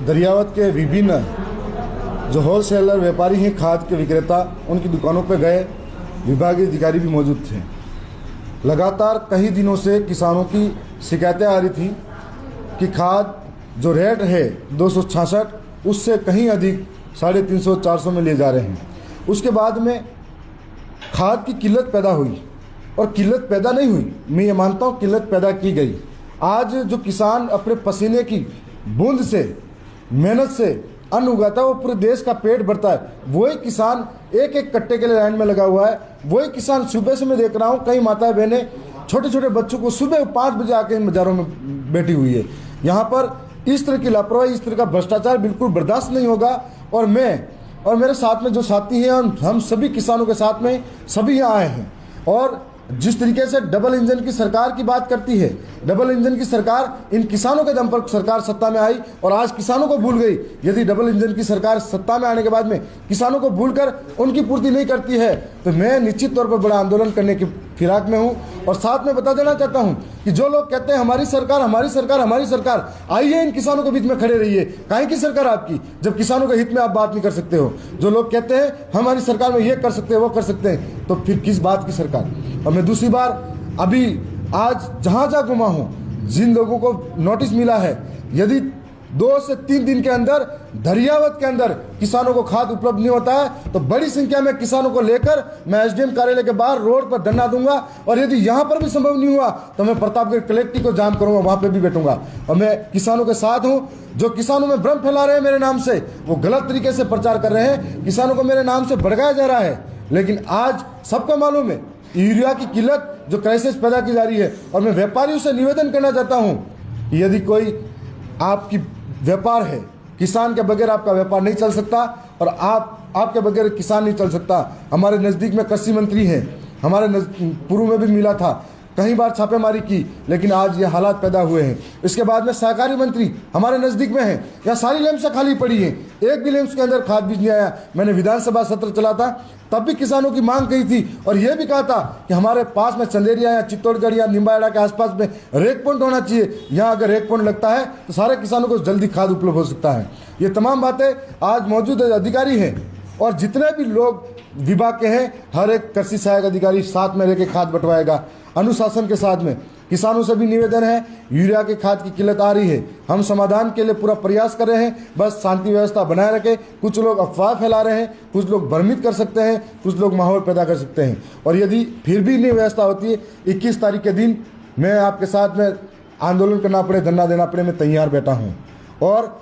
दरियावत के विभिन्न जो होलसेलर व्यापारी हैं, खाद के विक्रेता, उनकी दुकानों पर गए, विभागीय अधिकारी भी मौजूद थे। लगातार कई दिनों से किसानों की शिकायतें आ रही थी कि खाद जो रेट है 266 उससे कहीं अधिक 350-400 में ले जा रहे हैं। उसके बाद में खाद की किल्लत पैदा हुई, और किल्लत पैदा नहीं हुई, मैं ये मानता हूँ किल्लत पैदा की गई। आज जो किसान अपने पसीने की बूंद से, मेहनत से अन्न उगाता है, वो पूरे देश का पेट भरता है। वही किसान एक एक कट्टे के लिए लाइन में लगा हुआ है। वही किसान सुबह से मैं देख रहा हूँ, कई माताएं बहनें छोटे छोटे बच्चों को सुबह 5 बजे आके इन बाजारों में बैठी हुई है। यहाँ पर इस तरह की लापरवाही, इस तरह का भ्रष्टाचार बिल्कुल बर्दाश्त नहीं होगा। और मैं और मेरे साथ में जो साथी हैं, हम सभी किसानों के साथ में सभी यहाँ आए हैं। और जिस तरीके से डबल इंजन की सरकार की बात करती है, डबल इंजन की सरकार इन किसानों के दम पर सरकार सत्ता में आई और आज किसानों को भूल गई। यदि डबल इंजन की सरकार सत्ता में आने के बाद में किसानों को भूलकर उनकी पूर्ति नहीं करती है तो मैं निश्चित तौर पर बड़ा आंदोलन करने की फिराक में हूं। और साथ में बता देना चाहता हूं कि जो लोग कहते हैं हमारी सरकार, हमारी सरकार, हमारी सरकार, आइए इन किसानों के बीच में खड़े रहिए। काहे की सरकार आपकी, जब किसानों के हित में आप बात नहीं कर सकते हो। जो लोग कहते हैं हमारी सरकार में ये कर सकते हैं, वो कर सकते हैं, तो फिर किस बात की सरकार। और मैं दूसरी बार अभी आज जहां घुमा हूं, जिन लोगों को नोटिस मिला है, यदि 2 से 3 दिन के अंदर दरियावत के अंदर किसानों को खाद उपलब्ध नहीं होता है तो बड़ी संख्या में किसानों को लेकर मैं एसडीएम कार्यालय के बाहर रोड पर धरना दूंगा। और यदि यहां पर भी संभव नहीं हुआ तो मैं प्रतापगढ़ कलेक्ट्रेट को जाम करूंगा, वहां पे भी बैठूंगा। और मैं किसानों के साथ हूं। जो किसानों में भ्रम फैला रहे हैं मेरे नाम से, वो गलत तरीके से प्रचार कर रहे हैं। किसानों को मेरे नाम से भड़काया जा रहा है, लेकिन आज सबको मालूम है यूरिया की किल्लत जो क्राइसिस पैदा की जा रही है। और मैं व्यापारियों से निवेदन करना चाहता हूं कि यदि कोई आपकी व्यापार है, किसान के बगैर आपका व्यापार नहीं चल सकता और आपके बगैर किसान नहीं चल सकता। हमारे नज़दीक में कृषि मंत्री हैं, हमारे पूर्व में भी मिला था, कई बार छापेमारी की, लेकिन आज ये हालात पैदा हुए हैं। इसके बाद में सहकारी मंत्री हमारे नज़दीक में हैं, या सारी लैंप्स खाली पड़ी हैं, एक भी लैंप्स के अंदर खाद बीज नहीं आया। मैंने विधानसभा सत्र चला था, तब भी किसानों की मांग कही थी और यह भी कहा था कि हमारे पास में चंदेरिया या चित्तौड़गढ़ या निम्बाहेड़ा के आसपास में रेक पॉइंट होना चाहिए। यहाँ अगर रेक पॉइंट लगता है तो सारे किसानों को जल्दी खाद उपलब्ध हो सकता है। ये तमाम बातें आज मौजूद अधिकारी हैं और जितने भी लोग विभाग के हैं, हर एक कृषि सहायक अधिकारी साथ में रहकर खाद बंटवाएगा अनुशासन के साथ में। किसानों से भी निवेदन है, यूरिया की खाद की किल्लत आ रही है, हम समाधान के लिए पूरा प्रयास कर रहे हैं, बस शांति व्यवस्था बनाए रखें। कुछ लोग अफवाह फैला रहे हैं, कुछ लोग भ्रमित कर सकते हैं, कुछ लोग माहौल पैदा कर सकते हैं। और यदि फिर भी नहीं व्यवस्था होती है, 21 तारीख के दिन मैं आपके साथ में आंदोलन करना पड़े, धरना देना पड़े, मैं तैयार बैठा हूँ। और